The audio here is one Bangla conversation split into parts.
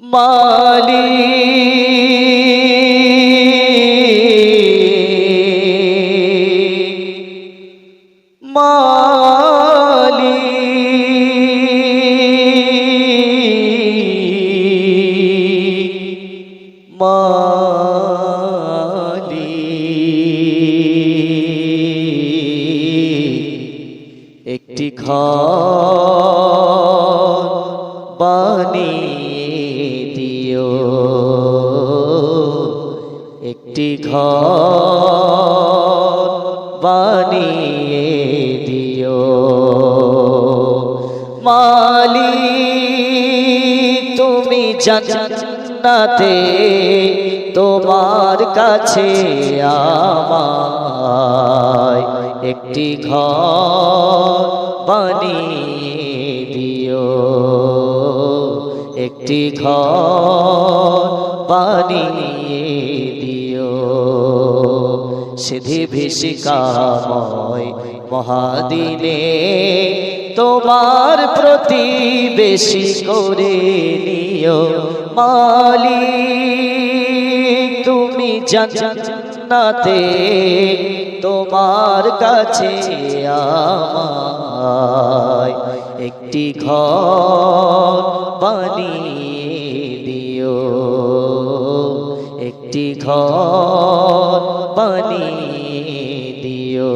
মালিক মালিক মালিক একটি ঘর বানিয়ে দিও, একটি ঘর বানিয়ে দিও। মালিক তুমি জান্নাতে তোমার কাছে আমায় একটি ঘর বানিয়ে দিও, একটি ঘর বানিয়ে দিও। সিধি ভিষিকাময় মহাদিনে তোমার প্রতিবেশী করে নিও। মালিক তুমি জান্নাতে তোমার কাছে আমায় একটি ঘর বানিয়ে দিও, একটি ঘর বানিয়ে দিও।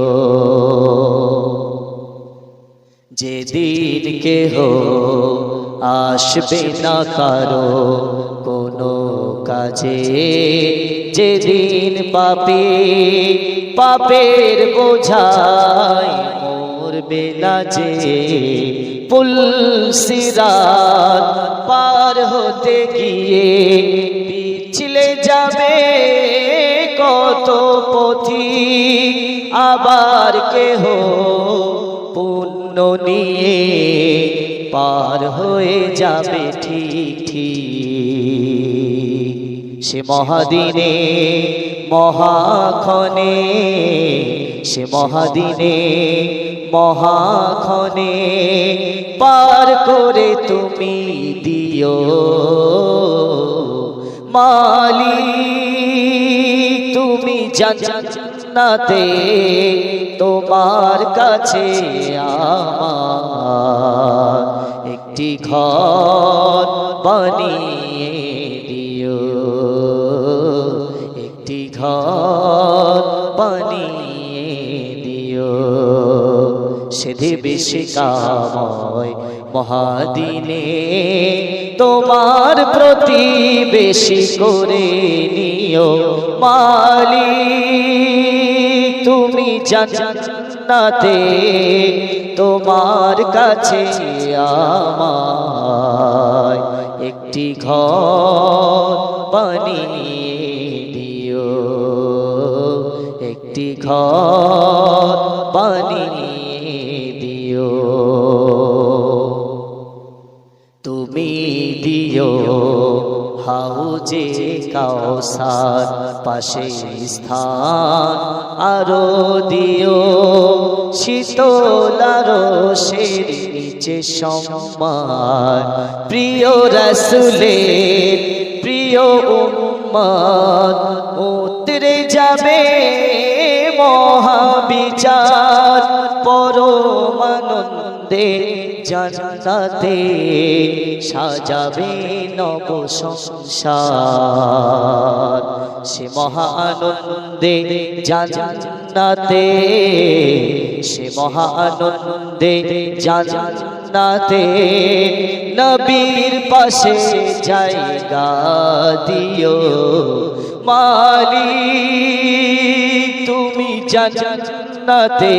যেদিন কেহ আসবে না কারো কোনো কাজে, যেদিন পাপের বোঝায় মরবে না যে, পুলসিরাত পার হতে গিয়ে পিছলে যাবে কত পথিক, আবার কেহ পুণ্য নিয়ে পার হয়ে যাবে ঠিক ঠিক। সে মহাদিনে মহাক্ষণে, সে মহাদিনে মহাক্ষণে পার করে তুমি দিও। মালিক তুমি জান্নাতে তোমার কাছে আমার একটি ঘর বানিয়ে দিও, একটি ঘর বানিয়ে দিও। সিধি ভিষিকাময় মহাদিনে তোমার প্রতিবেশী করে নিও। মালিক তুমি জান্নাতে তোমার কাছে আমায় একটি ঘর বানিয়ে দিও, একটি ঘর বানিয়ে দিও। তুমি দিও হাউজে কাউসার পাশে স্থান, আরো দিও শীতল আরশের নিচে সম্মান। প্রিয় রাসূলের প্রিয় উম্মত উতরে যাবে মহাবিচার, পরমানন্দে জান্নাতে সাজাবে নব সংসার। সে মহানন্দে জান্নাতে, সে মহানন্দে জান্নাতে নবীর পাশে জায়গা দিও। মালিক তুমি জান্নাতে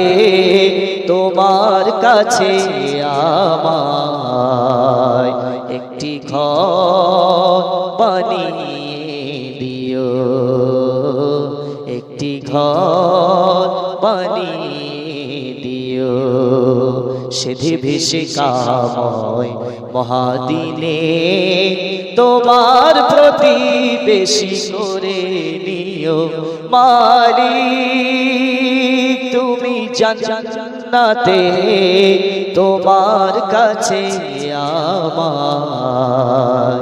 তোমার কাছে আমায় একটি ঘর বানিয়ে দিও, একটি ঘর বানিয়ে দিও। সিধি ভিষিকাময় মহাদিনে তোমার প্রতিবেশী করে নিও। মালিক তুমি জান্নাতে তোমার কাছে আমার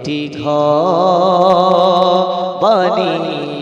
একটি ঘর বানিয়ে